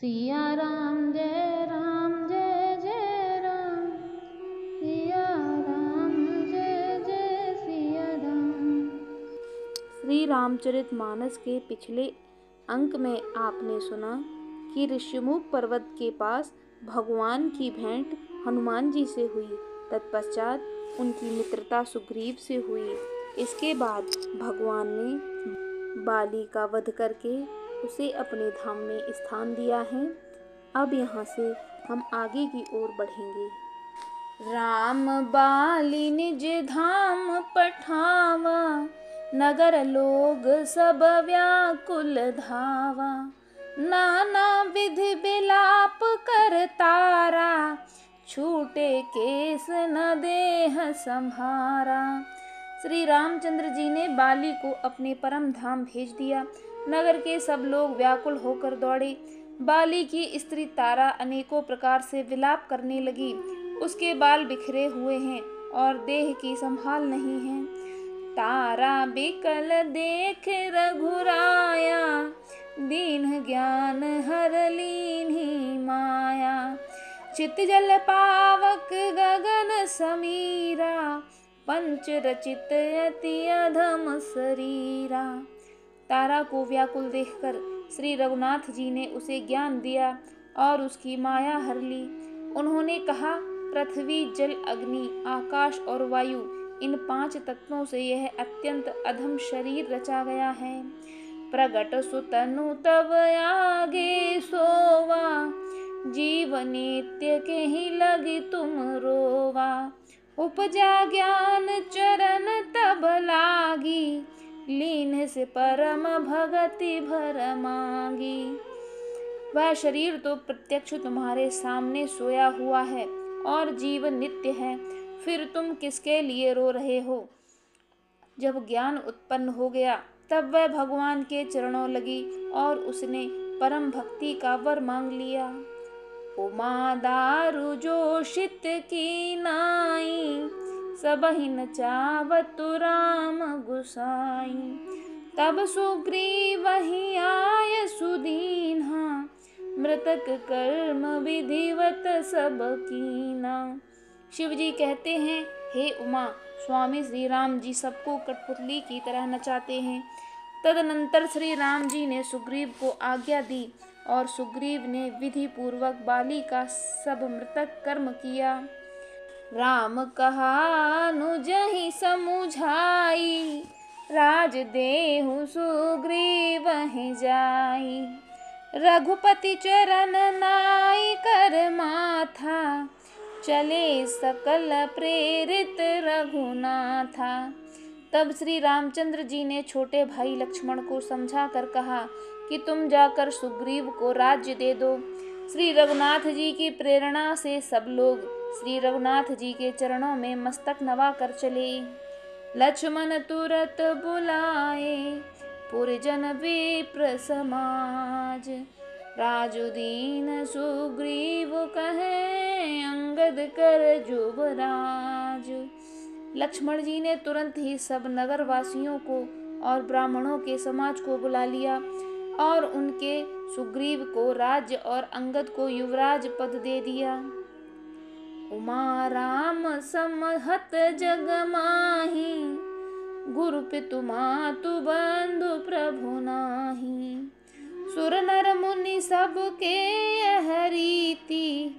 राम जय जय राम, सिया राम जय जय सिया राम। श्री रामचरितमानस के पिछले अंक में आपने सुना कि ऋषिमुख पर्वत के पास भगवान की भेंट हनुमान जी से हुई। तत्पश्चात उनकी मित्रता सुग्रीव से हुई। इसके बाद भगवान ने बाली का वध करके उसे अपने धाम में स्थान दिया है। अब यहाँ से हम आगे की ओर बढ़ेंगे। राम बाली निज धाम पठावा, नगर लोग सब व्याकुल धावा। नाना विधि विलाप कर तारा, छूटे केस न देह संभारा। श्री रामचंद्र जी ने बाली को अपने परम धाम भेज दिया। नगर के सब लोग व्याकुल होकर दौड़े। बाली की स्त्री तारा अनेकों प्रकार से विलाप करने लगी। उसके बाल बिखरे हुए हैं और देह की संभाल नहीं है। तारा बिकल देख रघुराया, दीन ज्ञान हर लीन्ही माया। चित जल पावक गगन समीरा, पंच रचित अति अधम शरीरा। तारा को व्याकुल देखकर श्री रघुनाथ जी ने उसे ज्ञान दिया और उसकी माया हर ली। उन्होंने कहा, पृथ्वी जल अग्नि आकाश और वायु, इन 5 तत्वों से यह अत्यंत अधम शरीर रचा गया है। प्रगट सुतनु तब आगे सोवा, जीव नित्य के ही लगी तुम रोवा। उपजा ज्ञान चरण तब लागी, लीन से परम भगति भर मांगी। वह शरीर तो प्रत्यक्ष तुम्हारे सामने सोया हुआ है और जीवन नित्य है, फिर तुम किसके लिए रो रहे हो। जब ज्ञान उत्पन्न हो गया तब वह भगवान के चरणों लगी और उसने परम भक्ति का वर मांग लिया। उमा दारु जोशित की नाई, सबहि न चावत राम गुसाई। तब सुग्रीव ही आय सुदीन्हा, मृतक कर्म विधिवत सब कीना। शिव जी कहते हैं, हे उमा, स्वामी श्री राम जी सबको कठपुतली की तरह नचाते हैं। तदनंतर श्री राम जी ने सुग्रीव को आज्ञा दी और सुग्रीव ने विधि पूर्वक बाली का सब मृतक कर्म किया। राम कहा अनुजहि समुझाई, राज देहु सुग्रीव ही जाई। रघुपति चरण नाई कर माथा, चले सकल प्रेरित रघुनाथा। तब श्री रामचंद्र जी ने छोटे भाई लक्ष्मण को समझा कर कहा कि तुम जाकर सुग्रीव को राज्य दे दो। श्री रघुनाथ जी की प्रेरणा से सब लोग श्री रघुनाथ जी के चरणों में मस्तक नवा कर चले। लक्ष्मण तुरत बुलाए, पुरजन विप्र समाज। राजुदीन सुग्रीव कहे, अंगद कर जुबराज। लक्ष्मण जी ने तुरंत ही सब नगर वासियों को और ब्राह्मणों के समाज को बुला लिया और उनके सुग्रीव को राज्य और अंगद को युवराज पद दे दिया। उमा राम समहत जग माही, गुरु पितु मातु बंधु प्रभु नाही। सुर नर मुनि सबके यह रीति,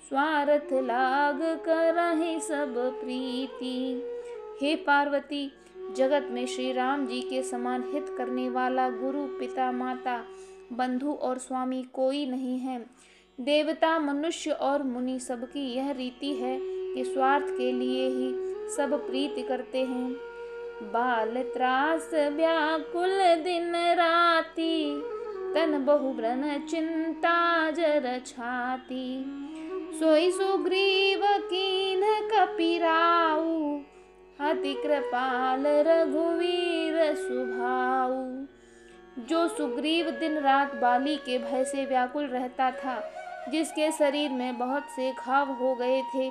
स्वार्थ लाग करहि सब प्रीति। हे पार्वती, जगत में श्री राम जी के समान हित करने वाला गुरु पिता माता बंधु और स्वामी कोई नहीं है। देवता मनुष्य और मुनि सबकी यह रीति है कि स्वार्थ के लिए ही सब प्रीति करते हैं। बाल त्रास व्याकुल दिन राति, तन बहु ब्रन चिंता जर छाती। सोई सुग्रीव कीन कपिराऊ, अति कृपाल रघुवीर सुभाऊ। जो सुग्रीव दिन रात बाली के भय से व्याकुल रहता था, जिसके शरीर में बहुत से घाव हो गए थे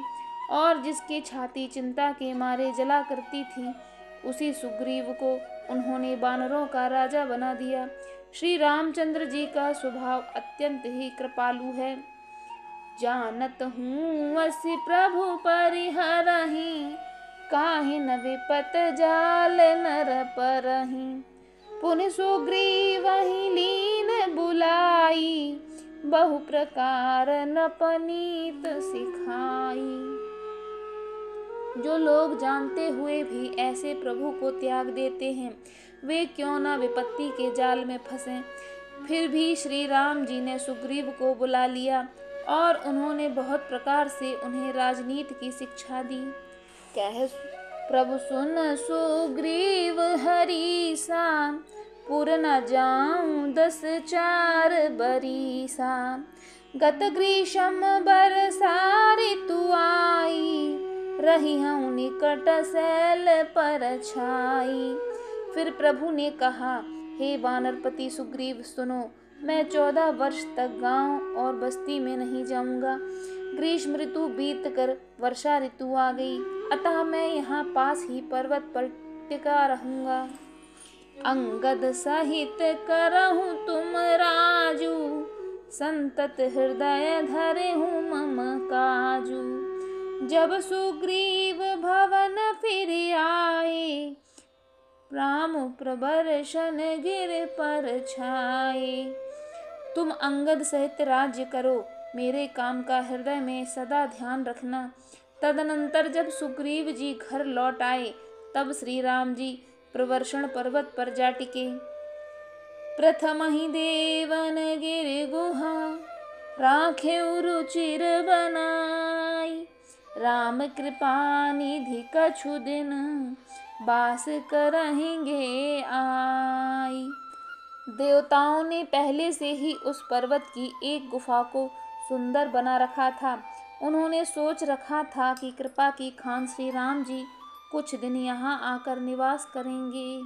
और जिसकी छाती चिंता के मारे जला करती थी, उसी सुग्रीव को उन्होंने बानरों का राजा बना दिया। श्री रामचंद्र जी का स्वभाव अत्यंत ही कृपालु है। जानत हूँ असी प्रभु परिहरहि, काहि न विपत जाल नर परहि। पुनि सुग्रीवहि लीन बुलाई, बहु प्रकार नपनीत सिखाई। जो लोग जानते हुए भी ऐसे प्रभु को त्याग देते हैं, वे क्यों न विपत्ति के जाल में फंसें। फिर भी श्री राम जी ने सुग्रीव को बुला लिया और उन्होंने बहुत प्रकार से उन्हें राजनीति की शिक्षा दी। कह प्रभु सुन सुग्रीव हरीसा, पुर न जाऊं 10 4 बरीसा। गत ग्रीष्म बरसा ऋतु आई, रही हूँ निकट सैल पर छाई। फिर प्रभु ने कहा, हे वानरपति सुग्रीव सुनो, मैं 14 वर्ष तक गांव और बस्ती में नहीं जाऊंगा। ग्रीष्म ऋतु बीत कर वर्षा ऋतु आ गई, अतः मैं यहाँ पास ही पर्वत पर टिका रहूंगा। अंगद सहित करहूँ तुम राजू, संतत हृदय धरे हूँ मम काजू। जब सुग्रीव भवन फिर आए, राम प्रबर्शन गिर पर छाए। तुम अंगद सहित राज्य करो, मेरे काम का हृदय में सदा ध्यान रखना। तदनंतर जब सुग्रीव जी घर लौट आए, तब श्री राम जी प्रवर्षण पर्वत पर जा टिके। प्रथम ही देवन गिर गुहा, राखे रुचिर बनाई। राम कृपा निधि कछु दिन, बास करेंगे आई। देवताओं ने पहले से ही उस पर्वत की एक गुफा को सुंदर बना रखा था। उन्होंने सोच रखा था कि कृपा की खान श्री राम जी कुछ दिन यहाँ आकर निवास करेंगे।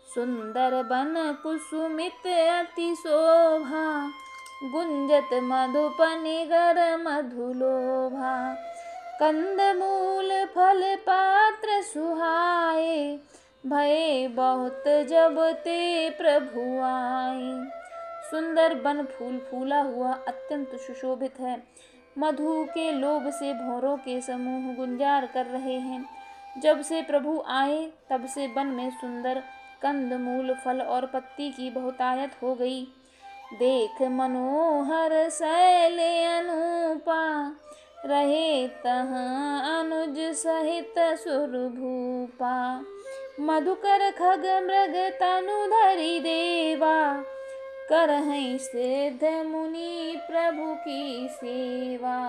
सुंदर बन कुसुमित अति शोभा, गुंजत मधुप निगर मधुलोभा। कंद मूल फल पात्र सुहाए, भये बहुत जब ते प्रभु आए। सुंदर बन फूल फूला हुआ अत्यंत सुशोभित है। मधु के लोभ से भौरों के समूह गुंजार कर रहे हैं। जब से प्रभु आए तब से वन में सुंदर कंद मूल फल और पत्ती की बहुतायत हो गई। देख मनोहर शैल अनूपा, रहे तहाँ अनुज सहित सुरभूपा। मधुकर खग मृग तनु धरि देवा, करहिं सिद्ध मुनि प्रभु की सेवा।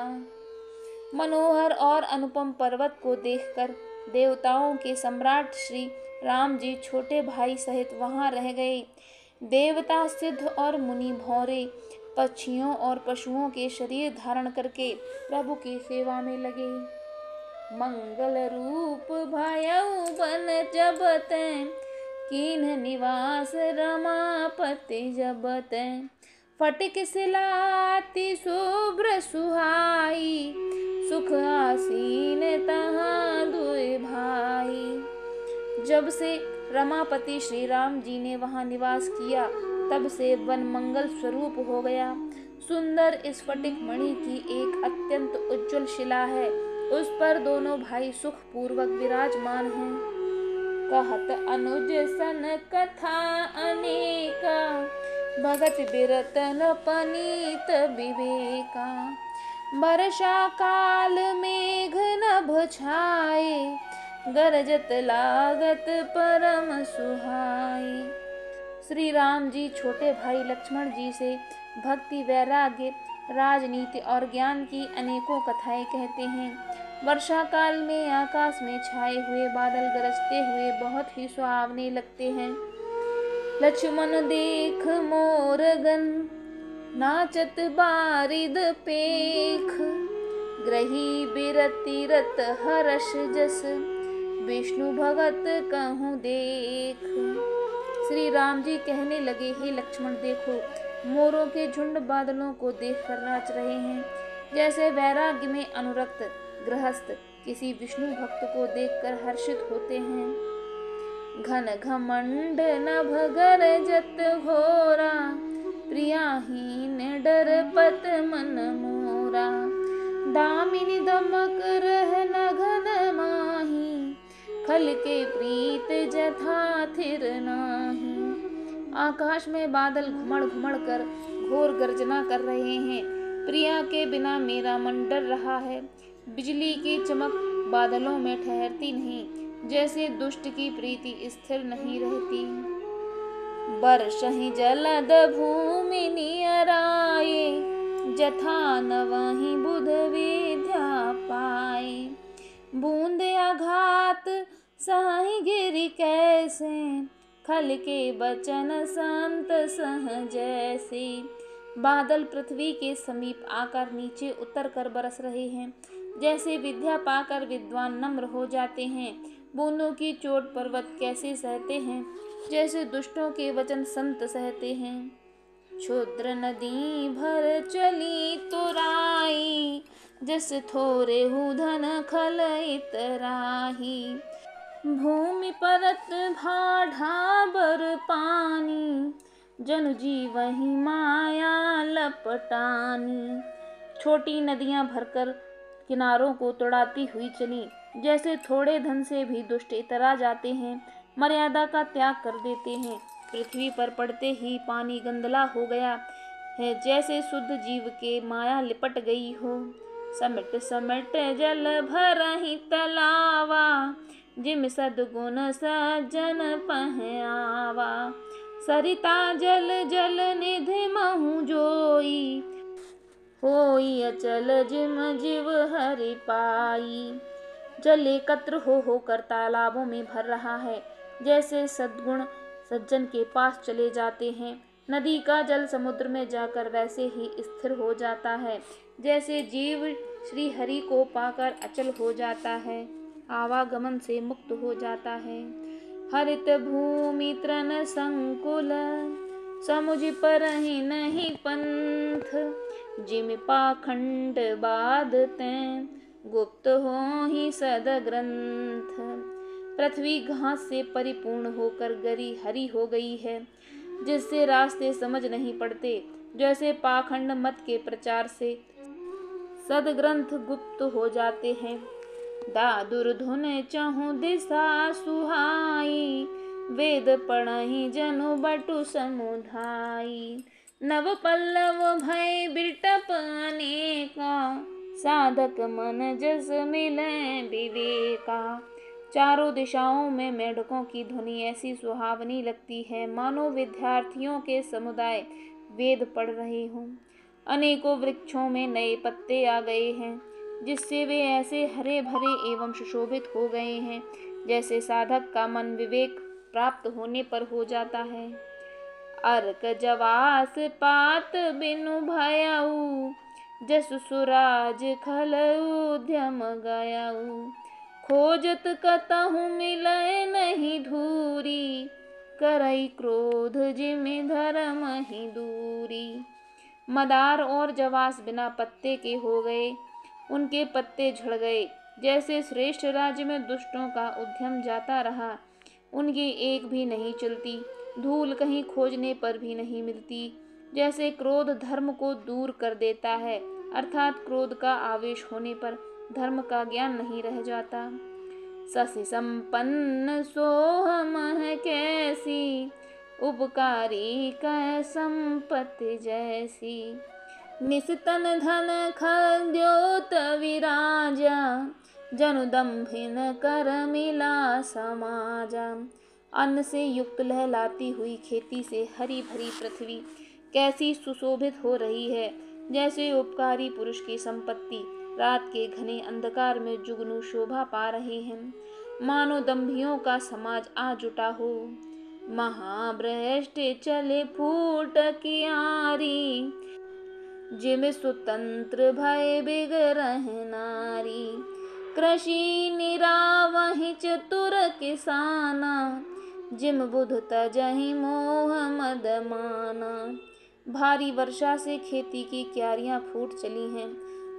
मनोहर और अनुपम पर्वत को देखकर देवताओं के सम्राट श्री राम जी छोटे भाई सहित वहां रह गए। देवता सिद्ध और मुनि भौरे पक्षियों और पशुओं के शरीर धारण करके प्रभु की सेवा में लगे। मंगल रूप भयउ बन जब तैं, कीन्ह निवास रमापति जब तैं। फटिक सिलाति शुभ्र सुहाई, सुख आसीन तहाँ दुई भाई। जब से रमापति श्री राम जी ने वहां निवास किया, तब से वन मंगल स्वरूप हो गया। सुंदर स्फटिक मणि की एक अत्यंत उज्जवल शिला है, उस पर दोनों भाई सुख पूर्वक विराजमान हैं। कहत अनुज सन कथा अनेका, भगत बिरतन पनीत विवेका। वर्षा काल मेघ नभ छाए, गरजत लागत परम सुहाई। श्री राम जी छोटे भाई लक्ष्मण जी से भक्ति, वैराग्य, राजनीति और ज्ञान की अनेकों कथाएं कहते हैं। वर्षा काल में आकाश में छाए हुए बादल गरजते हुए बहुत ही सुहावने लगते हैं। लक्ष्मण देख मोर गन, नाचत बारिद पेख। ग्रही बिरति रत हर्ष जस, विष्णु भगत कहूँ देख। श्री राम जी कहने लगे, हे लक्ष्मण देखो, मोरों के झुंड बादलों को देखकर नाच रहे हैं, जैसे वैराग्य में अनुरक्त गृहस्थ किसी विष्णु भक्त को देखकर हर्षित होते हैं। घन घमंड नभ गरजत घोरा, प्रियाहीन डर पत मन मोरा। दामिनी दमक रह नघन माही, खल के प्रीत जथा थिर नाही। आकाश में बादल घुमड़ घुमड़ कर घोर गर्जना कर रहे हैं। प्रिया के बिना मेरा मन डर रहा है। बिजली की चमक बादलों में ठहरती नहीं, जैसे दुष्ट की प्रीति स्थिर नहीं रहती। बरसहि जलद भूमि नियराए, जथा नवहि बुध विद्या पाए। बूंद आघात सहि गिरि कैसे, खल के बचन संत सह जैसे। बादल पृथ्वी के समीप आकर नीचे उतर कर बरस रहे हैं, जैसे विद्या पाकर विद्वान नम्र हो जाते हैं। बूंदों की चोट पर्वत कैसे सहते हैं, जैसे दुष्टों के वचन संत सहते हैं। क्षुद्र नदी भर चली तुराई, जस थोरे धन खल इतराही। भूमि परत भाढ़ा बर पानी, जनु जीवहि माया लपटानी। छोटी नदियां भरकर किनारों को तोड़ाती हुई चली, जैसे थोड़े धन से भी दुष्ट इतरा जाते हैं, मर्यादा का त्याग कर देते हैं। पृथ्वी पर पड़ते ही पानी गंदला हो गया है, जैसे शुद्ध जीव के माया लिपट गई हो। समिट समिट जल भरहि तलावा, जिम सद्गुण सज्जन पहआवा। सरिता जल जल निधि महु जोई, होई अचल जिम जीव हरि पाई। जल एकत्र होकर तालाबों में भर रहा है, जैसे सद्गुण सज्जन के पास चले जाते हैं। नदी का जल समुद्र में जाकर वैसे ही स्थिर हो जाता है, जैसे जीव श्री हरि को पाकर अचल हो जाता है, आवागमन से मुक्त हो जाता है। हरित भूमि तृण संकुल, समुझ परहि नहीं पंथ। जिम पाखंड बाधते, गुप्त होहि सद ग्रंथ। पृथ्वी घास से परिपूर्ण होकर गरी हरी हो गई है, जिससे रास्ते समझ नहीं पड़ते, जैसे पाखंड मत के प्रचार से सदग्रंथ गुप्त हो जाते हैं। दादुर धुन चहु दिशा सुहाई, वेद पढ़हि जनु बटु समुधाई। नव पल्लव भय बिटप अनेका, साधक मन जस मिले विवेका। चारों दिशाओं में मेढकों की ध्वनि ऐसी सुहावनी लगती है, मानो विद्यार्थियों के समुदाय वेद पढ़ रहे हों। अनेकों वृक्षों में नए पत्ते आ गए हैं, जिससे वे ऐसे हरे भरे एवं सुशोभित हो गए हैं, जैसे साधक का मन विवेक प्राप्त होने पर हो जाता है। अर्क जवास पात बिनु भयउ, जस सुराज खल उद्यम गयउ। खोजत कतहु मिलै नहीं धूरी, करई क्रोध जिमि धर्म ही दूरी। मदार और जवास बिना पत्ते के हो गए, उनके पत्ते झड़ गए। जैसे श्रेष्ठ राज्य में दुष्टों का उद्यम जाता रहा, उनकी एक भी नहीं चलती, धूल कहीं खोजने पर भी नहीं मिलती। जैसे क्रोध धर्म को दूर कर देता है, अर्थात क्रोध का आवेश होने पर धर्म का ज्ञान नहीं रह जाता। शशि संपन्न सोह मह कैसी, उपकारी कह संपत्ति जैसी। निस्तन धन खद्योत विराजा, जनु दंभिन कर मिला समाजा। अन्न से युक्त लहलाती हुई खेती से हरी भरी पृथ्वी कैसी सुशोभित हो रही है, जैसे उपकारी पुरुष की संपत्ति रात के घने अंधकार में जुगनू शोभा पा रहे हैं, मानो दंभियों का समाज आ जुटा हो। महाभ्रष्ट चले फूट कियारी, जिम स्वतंत्र भय बिगरह नारी। कृषि निरावहि चतुर किसाना, जिम बुध तजहि मोह मद माना। भारी वर्षा से खेती की क्यारियां फूट चली हैं,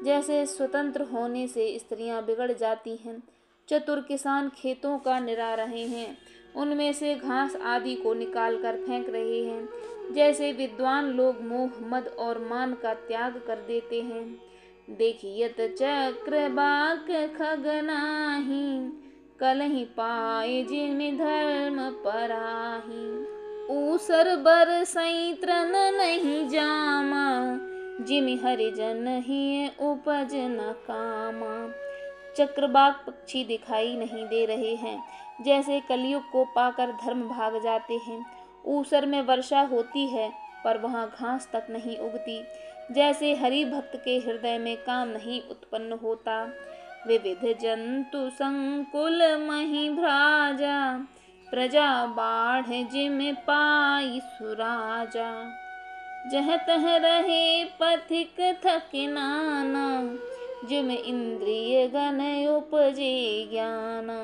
जैसे स्वतंत्र होने से स्त्रियां बिगड़ जाती हैं। चतुर किसान खेतों का निरा रहे हैं, उनमें से घास आदि को निकाल कर फेंक रहे हैं। जैसे विद्वान लोग मोह, मद और मान का त्याग कर देते हैं। देखियत चक्र बाक खगनाही, कलहि पाए जिम धर्म पराही। ऊसर बरसई त्रन नहीं जामा, जिमि हरिजन ही उपज न कामा। चक्रबाग पक्षी दिखाई नहीं दे रहे हैं, जैसे कलयुग को पाकर धर्म भाग जाते हैं। ऊसर में वर्षा होती है पर वहाँ घास तक नहीं उगती। जैसे हरि भक्त के हृदय में काम नहीं उत्पन्न होता। विविध जंतु संकुल मही भ्राजा, प्रजा बाढ़ जिम पाई सुराजा। जह तह रहे पथिक थकिनाना, जिम इंद्रिय गण उपजे ज्ञाना।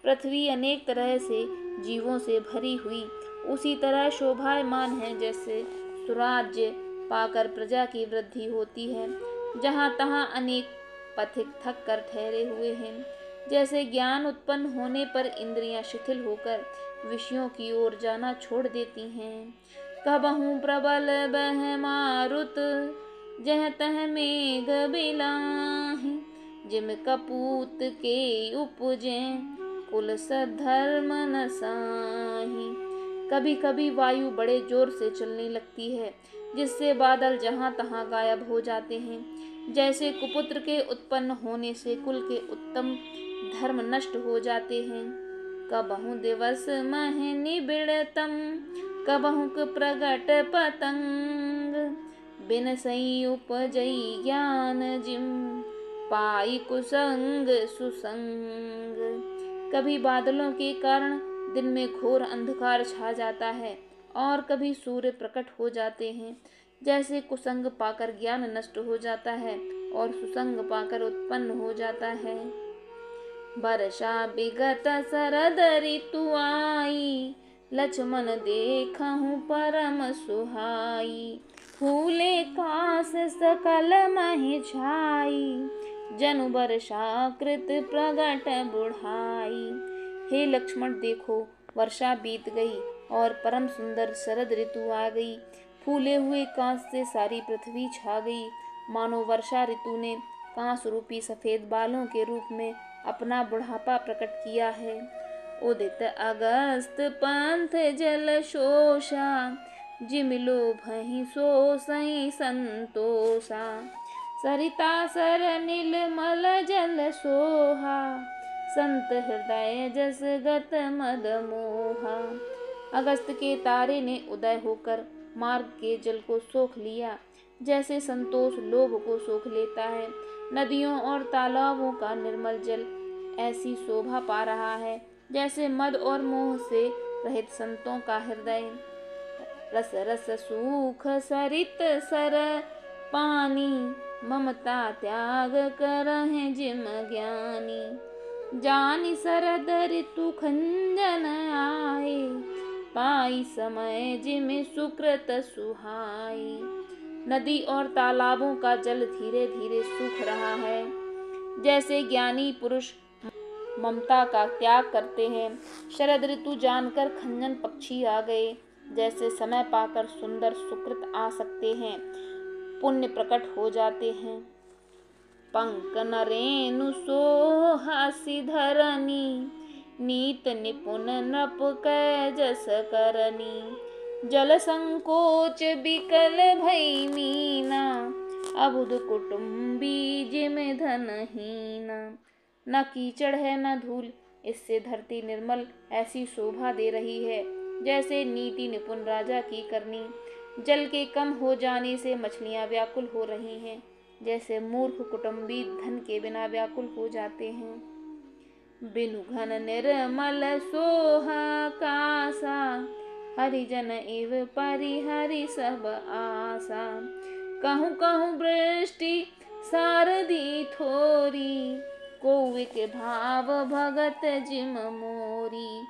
पृथ्वी अनेक तरह से जीवों से भरी हुई उसी तरह शोभायमान है, जैसे सुराज्य पाकर प्रजा की वृद्धि होती है। जहाँ तहाँ अनेक पथिक थक कर ठहरे हुए हैं। जैसे ज्ञान उत्पन्न होने पर इंद्रियां शिथिल होकर विषयों की ओर जाना छोड़ देती हैं। कबहु प्रबल बह मारुत, जह तह मेघ बिलाहि। जिम कपूत के उपजे, कुल सधर्म न साहि। कभी कभी वायु बड़े जोर से चलने लगती है, जिससे बादल जहाँ तहाँ गायब हो जाते हैं। जैसे कुपुत्र के उत्पन्न होने से कुल के उत्तम धर्म नष्ट हो जाते हैं। कबहु दिवस मह निबिड़तम, कबहु प्रगट पतंग। बिन सई उपजई ज्ञान, जिम पाई कुसंग सुसंग। कभी बादलों के कारण दिन में घोर अंधकार छा जाता है और कभी सूर्य प्रकट हो जाते हैं। जैसे कुसंग पाकर ज्ञान नष्ट हो जाता है और सुसंग पाकर उत्पन्न हो जाता है। वर्षा विगत शरद ऋतु आई, लक्ष्मण देखहु परम सुहाई। फूले कास सकल महि छाई, जनु वर्षा कृत प्रगट बुढ़ाई। हे लक्ष्मण देखो, वर्षा बीत गई और परम सुंदर शरद ऋतु आ गई। फूले हुए कांस से सारी पृथ्वी छा गई, मानो वर्षा ऋतु ने कांस रूपी सफेद बालों के रूप में अपना बुढ़ापा प्रकट किया है। उदित अगस्त पंथ जल शोषा, जिम लोभहि सोसहि संतोषा। सरिता सर नीलमल जल सोहा, संत हृदय जस गत मद मोहा। अगस्त के तारे ने उदय होकर मार्ग के जल को सोख लिया, जैसे संतोष लोभ को सोख लेता है। नदियों और तालाबों का निर्मल जल ऐसी शोभा पा रहा है, जैसे मद और मोह से रहित संतों का हृदय। रस रस सूख सरित सर पानी, ममता त्याग करहिं जिम ज्ञानी। जानि शरद ऋतु खंजन आए, पाई समय जिम सुकृत सुहाई। नदी और तालाबों का जल धीरे धीरे सूख रहा है, जैसे ज्ञानी पुरुष ममता का त्याग करते हैं। शरद ऋतु जानकर खंजन पक्षी आ गए, जैसे समय पाकर सुंदर सुकृत आ सकते हैं, पुण्य प्रकट हो जाते हैं। पंक नरेनु सोहासी धरनी, नीत निपुण नृप कै जस करनी। जल संकोच बिकल भई मीना, अबुध कुटुम्बी जिम धनहीना। न कीचड़ है न धूल, इससे धरती निर्मल ऐसी शोभा दे रही है, जैसे नीति निपुण राजा की करनी। जल के कम हो जाने से मछलियां व्याकुल हो रही हैं, जैसे मूर्ख कुटुंबी धन के बिना व्याकुल हो जाते हैं। बिनु घन निर्मल सोहा कासा, हरिजन एव परिहरि सब आसा। कहूँ कहूँ वृष्टि सारदी थोरी, कोविक भाव भगत जिम मोरी।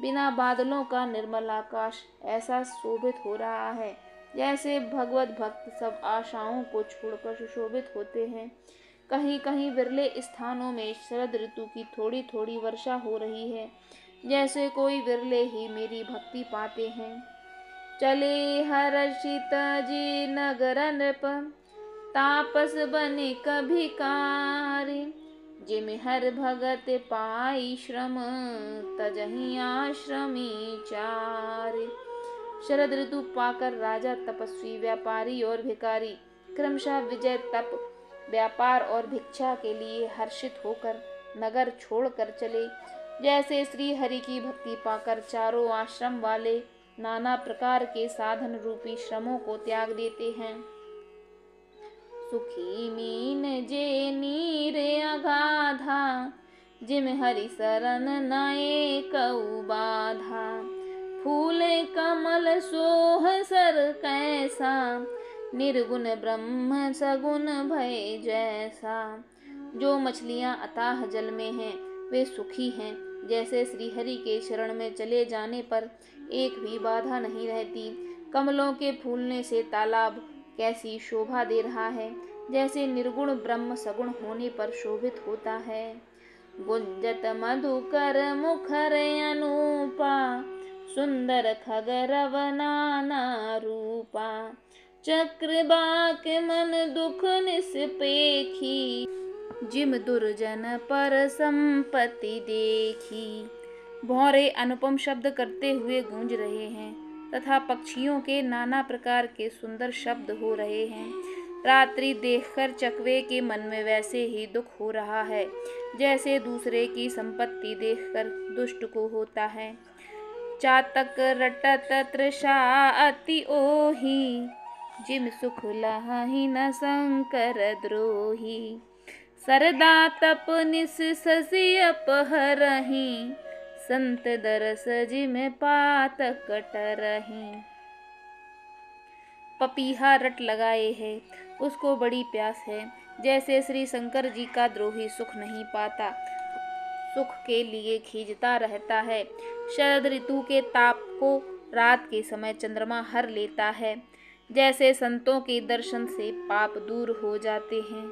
बिना बादलों का निर्मल आकाश ऐसा शोभित हो रहा है, जैसे भगवत भक्त सब आशाओं को छोड़कर सुशोभित होते हैं। कहीं कहीं विरले स्थानों में शरद ऋतु की थोड़ी थोड़ी वर्षा हो रही है, जैसे कोई विरले ही मेरी भक्ति पाते हैं। चले हर्षित जी नगर नृप, तापस बने कभी कारी। जिम हर भगत पाई श्रम, तजहि आश्रमी चारि। शरद ऋतु पाकर राजा, तपस्वी, व्यापारी और भिखारी क्रमशः विजय, तप, व्यापार और भिक्षा के लिए हर्षित होकर नगर छोड़कर चले। जैसे श्री हरि की भक्ति पाकर चारों आश्रम वाले नाना प्रकार के साधन रूपी श्रमों को त्याग देते हैं। सुखी मीन जे नीर अगाधा, जिम हरि सरन नए कऊ बाधा। फूल कमल सोह सर कैसा, निर्गुण ब्रह्म सगुण भय जैसा। जो मछलियां अथाह जल में हैं वे सुखी हैं। जैसे श्रीहरि के शरण में चले जाने पर एक भी बाधा नहीं रहती। कमलों के फूलने से तालाब कैसी शोभा दे रहा है, जैसे निर्गुण ब्रह्म सगुण होने पर शोभित होता है। गुंजत मधुकर मुखर अनूपा, सुंदर खगरव नाना रूपा। चक्रबाक मन दुख निस्पेखी, जिम दुर्जन पर संपत्ति देखी। भौरे अनुपम शब्द करते हुए गूंज रहे हैं तथा पक्षियों के नाना प्रकार के सुंदर शब्द हो रहे हैं। रात्रि देखकर चकवे के मन में वैसे ही दुख हो रहा है, जैसे दूसरे की संपत्ति देखकर दुष्ट को होता है। चातक रटत तृषा अति ओही, जिम सुख लहि न शंकर द्रोही। सरदा तप निस ससी अपहरहि, संत दरस जिम पात कटरहि। पपीहा रट लगाए है, उसको बड़ी प्यास है। जैसे श्री शंकर जी का द्रोही सुख नहीं पाता, सुख के लिए खींचता रहता है। शरद ऋतु के ताप को रात के समय चंद्रमा हर लेता है। जैसे संतों के दर्शन से पाप दूर हो जाते हैं।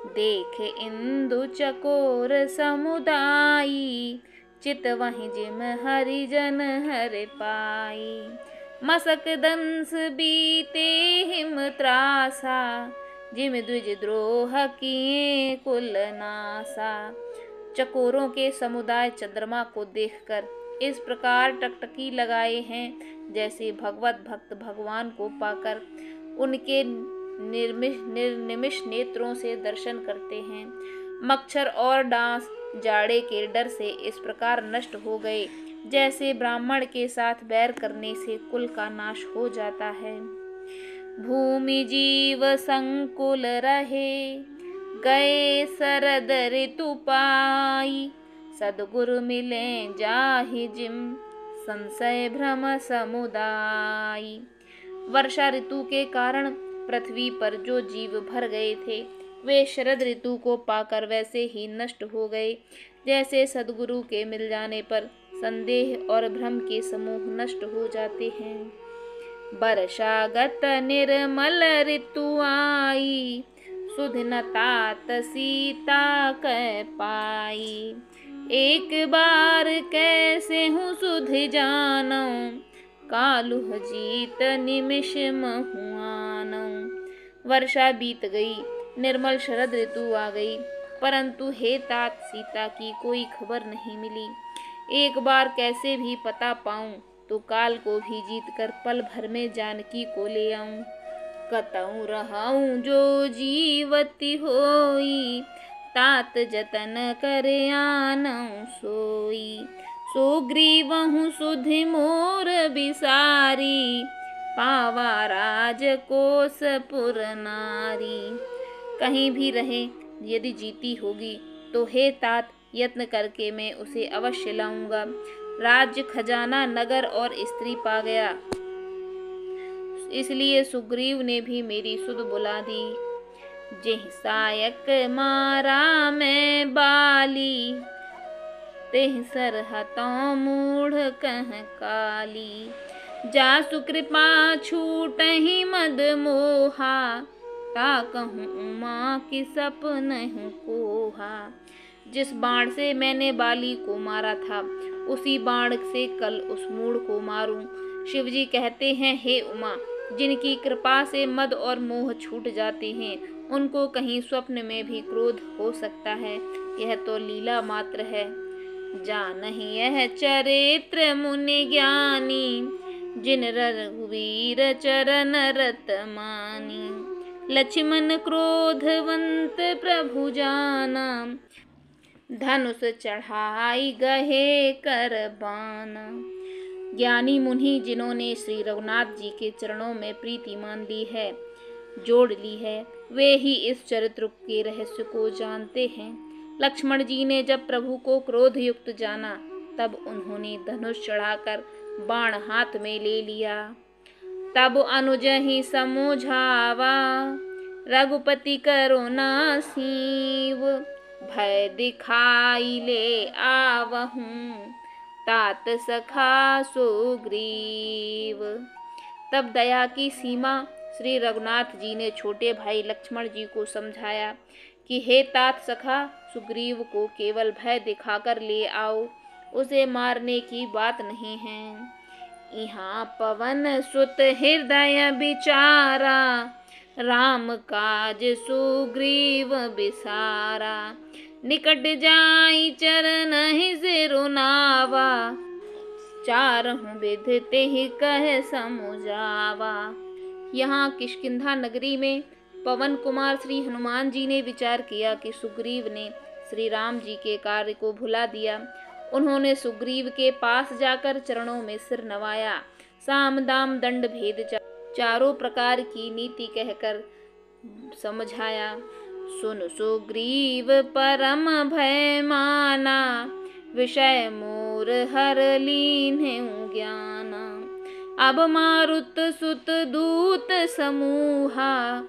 देख इंदु चकोर समुदायी, चित वहीं जिम हरिजन हर पाई। मसक दंस बीते हिम त्रासा, जिम द्विज द्रोह किए कुल नासा। चकोरों के समुदाय चंद्रमा को देखकर इस प्रकार टकटकी लगाए हैं, जैसे भगवत भक्त भगवान को पाकर उनके निर्निमिष नेत्रों से दर्शन करते हैं। मच्छर और डांस जाड़े के डर से इस प्रकार नष्ट हो गए, जैसे ब्राह्मण के साथ बैर करने से कुल का नाश हो जाता है। भूमि जीव संकुल रहे, गए शरद ऋतु पाई। सद्गुरु मिले जाहि जिम, संशय भ्रम समुदाय। वर्षा ऋतु के कारण पृथ्वी पर जो जीव भर गए थे, वे शरद ऋतु को पाकर वैसे ही नष्ट हो गए, जैसे सद्गुरु के मिल जाने पर संदेह और भ्रम के समूह नष्ट हो जाते हैं। वर्षागत निर्मल ऋतु आई, सुध न तात सीता कै पाई। एक बार कैसे हूँ सुध जानो, कालुह जीत निमिष महुआनो। वर्षा बीत गई, निर्मल शरद ऋतु आ गई, परंतु हे तात सीता की कोई खबर नहीं मिली। एक बार कैसे भी पता पाऊं तो काल को भी जीतकर पल भर में जानकी को ले आऊं। कतहु रहाऊं जो जीवती होई, तात जतन करे आनऊ सोई। सुग्रीवहु सुधि मोर बिसारी, पावा राजकोसपुर नारी। कहीं भी रहे, यदि जीती होगी तो हे तात यत्न करके मैं उसे अवश्य लाऊंगा। राज्य, खजाना, नगर और स्त्री पा गया, इसलिए सुग्रीव ने भी मेरी सुध बुला दी। जेहि सायक मारा मैं बाली, तेहि सरहतों मूढ़ कह काली। जासु कृपा छूटहि मद मोहा, ता कहूँ उमा की सपनहु कोहा। जिस बाण से मैंने बाली को मारा था उसी बाण से कल उस मूढ़ को मारूं। शिवजी कहते हैं, हे उमा, जिनकी कृपा से मद और मोह छूट जाते हैं, उनको कहीं स्वप्न में भी क्रोध हो सकता है। यह तो लीला मात्र है। जानहि यह चरित्र मुनि ज्ञानी, जिन रघुवीर चरण रत मानी। लक्ष्मण क्रोधवंत प्रभु जाना, धनुष चढ़ाई गहे कर बाना। ज्ञानी मुनि जिन्होंने श्री रघुनाथ जी के चरणों में प्रीति मान ली है, जोड़ ली है, वे ही इस चरित्र के रहस्य को जानते हैं। लक्ष्मण जी ने जब प्रभु को क्रोध युक्त जाना, तब उन्होंने धनुष चढ़ाकर बाण हाथ में ले लिया। तब अनुज ही समझावा, रघुपति करो ना सीव। भय दिखाई ले आवहूं, तात सखा सुग्रीव। तब दया की सीमा श्री रघुनाथ जी ने छोटे भाई लक्ष्मण जी को समझाया कि हे तात सखा, सुग्रीव को केवल भय दिखाकर ले आओ, उसे मारने की बात नहीं है। यहाँ पवन सुत हृदय बिचारा, राम काज सुग्रीव बिसारा। निकट जाई चरण ही सिरुनावा, चारहु विधि तेहि कह समुझावा। यहाँ किष्किंधा नगरी में पवन कुमार श्री हनुमान जी ने विचार किया कि सुग्रीव ने श्री राम जी के कार्य को भुला दिया। उन्होंने सुग्रीव के पास जाकर चरणों में सिर नवाया, साम दाम दंड भेद चारों प्रकार की नीति कहकर समझाया। सुन सुग्रीव परम भय माना, विषय मोर हर लीन्हु ज्ञाना। अब मारुत सुत दूत समूहा,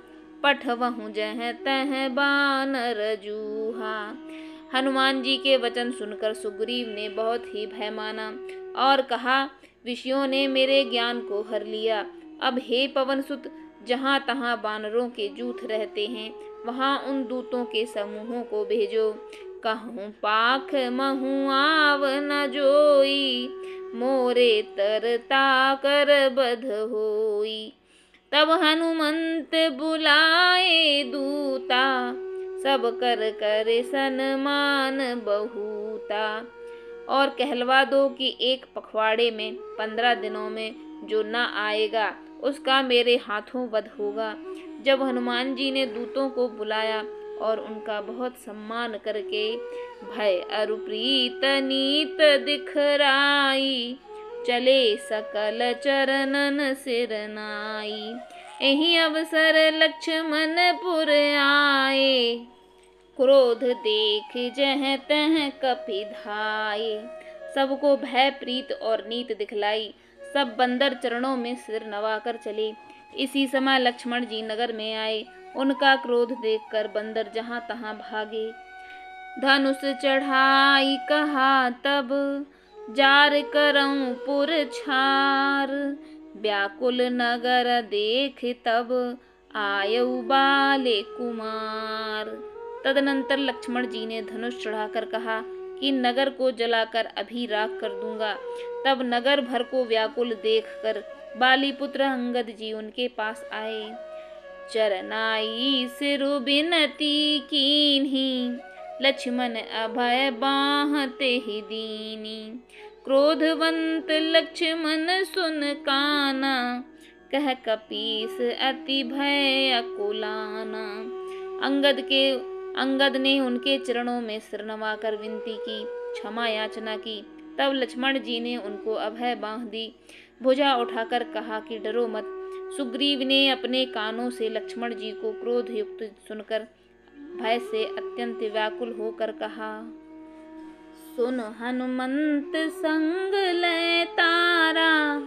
पठवहु जह तह बानर जूहा। हनुमान जी के वचन सुनकर सुग्रीव ने बहुत ही भय माना और कहा, विषयों ने मेरे ज्ञान को हर लिया। अब हे पवन सुत, जहाँ तहाँ बानरों के जूथ रहते हैं, वहाँ उन दूतों के समूहों को भेजो। कहूँ पाख महु आव न जोई, मोरे तरता कर बध होई। तब हनुमंत बुलाए दूता, सब कर करे सन्मान बहुता। और कहलवा दो कि एक पखवाड़े में 15 दिनों में जो न आएगा, उसका मेरे हाथों वध होगा। जब हनुमान जी ने दूतों को बुलाया और उनका बहुत सम्मान करके भय अरु प्रीत नीत दिखराई, चले सकल चरणन सिर नाई। एहि अवसर लक्ष्मण पुर आए, क्रोध देख जह तह कपि धाये। सबको भय प्रीत और नीत दिखलाई, सब बंदर चरणों में सिर नवाकर चले। इसी समय लक्ष्मण जी नगर में आए। उनका क्रोध देखकर बंदर जहाँ तहाँ भागे। धनुष चढ़ाई कहा तब, जार करऊं पुर छार। व्याकुल नगर देख तब, आयऊ बाले कुमार। तदनंतर लक्ष्मण जी ने धनुष चढ़ाकर कहा कि नगर को जलाकर अभी राख कर दूंगा। तब नगर भर को व्याकुल देखकर बाली पुत्र अंगद जी उनके पास आए। चरनाई सिरु बिनती कीन्ही, लक्ष्मण अभय बाहते ही दीनी। क्रोधवंत लक्ष्मण सुन काना, कह कपीस अति भय अकुलाना। अंगद ने उनके चरणों में सिर नवाकर विनती की, क्षमा याचना की। तब लक्ष्मण जी ने उनको अभय बांह दी। भुजा उठाकर कहा कि डरो मत। सुग्रीव ने अपने कानों से लक्ष्मण जी को क्रोध युक्त सुनकर भय से अत्यंत व्याकुल होकर कहा, सुन हनुमंत संग लय तारा,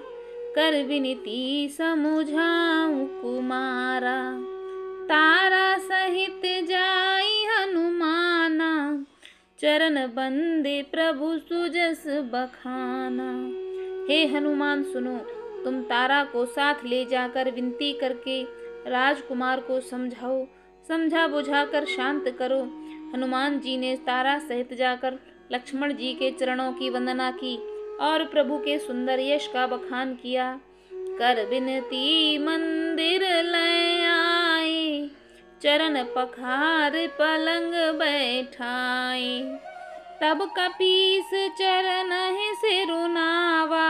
कर विनती समुझाऊं कुमारा। तारा सहित जाई हनुमाना, चरण बंदे प्रभु सुजस बखाना। हे हनुमान सुनो, तुम तारा को साथ ले जाकर विनती करके राजकुमार को समझाओ, समझा बुझाकर शांत करो। हनुमान जी ने तारा सहित जाकर लक्ष्मण जी के चरणों की वंदना की और प्रभु के सुंदर यश का बखान किया। कर बिनती मंदिर ले आए, चरण पखार पलंग बैठाए। तब कपीस चरण सिरुनावा,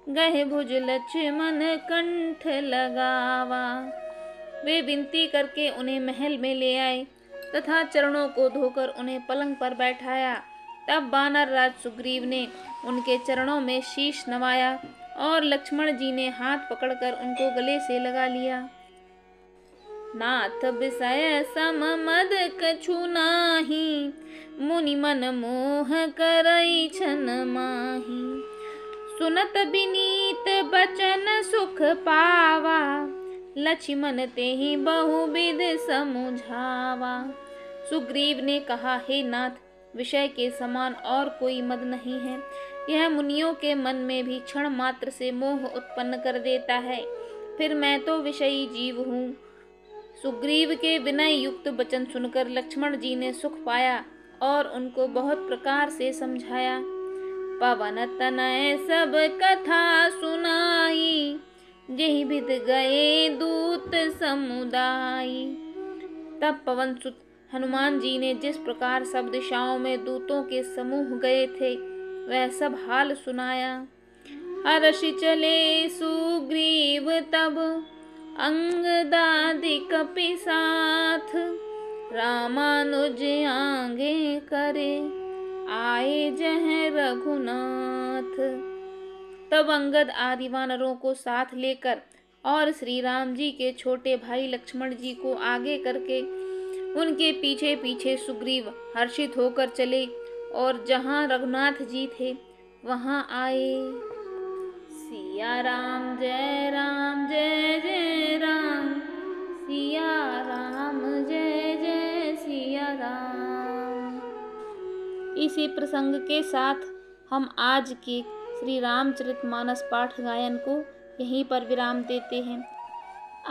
गहे भुज लक्ष्मण कंठ लगावा। वे विनती करके उन्हें महल में ले आए तथा चरणों को धोकर उन्हें पलंग पर बैठाया। तब वानर राज सुग्रीव ने उनके चरणों में शीश नवाया और लक्ष्मण जी ने हाथ पकड़कर उनको गले से लगा लिया। नाथ विषय सम मद कछु नाही, मुनि मन मोह करई छन माही। सुनत बिनीत बचन सुख पावा, लक्ष्मण तेहि बहुविध समुझावा। सुग्रीव ने कहा, हे नाथ, विषय के समान और कोई मद नहीं है। यह मुनियों के मन में भी क्षण मात्र से मोह उत्पन्न कर देता है। फिर मैं तो विषयी जीव हूँ। सुग्रीव के विनय युक्त वचन सुनकर लक्ष्मण जी ने सुख पाया और उनको बहुत प्रकार से समझाया। पवन तनय सब कथा सुनाई, जेहि विध गए दूत समुदाई। तब पवन सुत हनुमान जी ने जिस प्रकार सब दिशाओं में दूतों के समूह गए थे वह सब हाल सुनाया। हर्षि चले सुग्रीव तब, अंगदादि कपि साथ। रामानुज आगे करे, आए जह रघुनाथ। तब अंगद आदि वानरों को साथ लेकर और श्री राम जी के छोटे भाई लक्ष्मण जी को आगे करके उनके पीछे पीछे सुग्रीव हर्षित होकर चले और जहाँ रघुनाथ जी थे वहाँ आए। सिया राम जय जय राम, सिया राम जय जय सिया राम। इसी प्रसंग के साथ हम आज के श्री रामचरितमानस पाठ गायन को यहीं पर विराम देते हैं।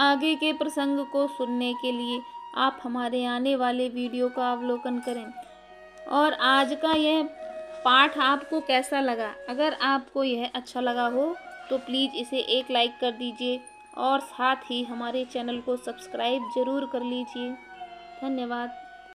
आगे के प्रसंग को सुनने के लिए आप हमारे आने वाले वीडियो का अवलोकन करें। और आज का यह पाठ आपको कैसा लगा? अगर आपको यह अच्छा लगा हो तो प्लीज़ इसे एक लाइक कर दीजिए और साथ ही हमारे चैनल को सब्सक्राइब ज़रूर कर लीजिए। धन्यवाद।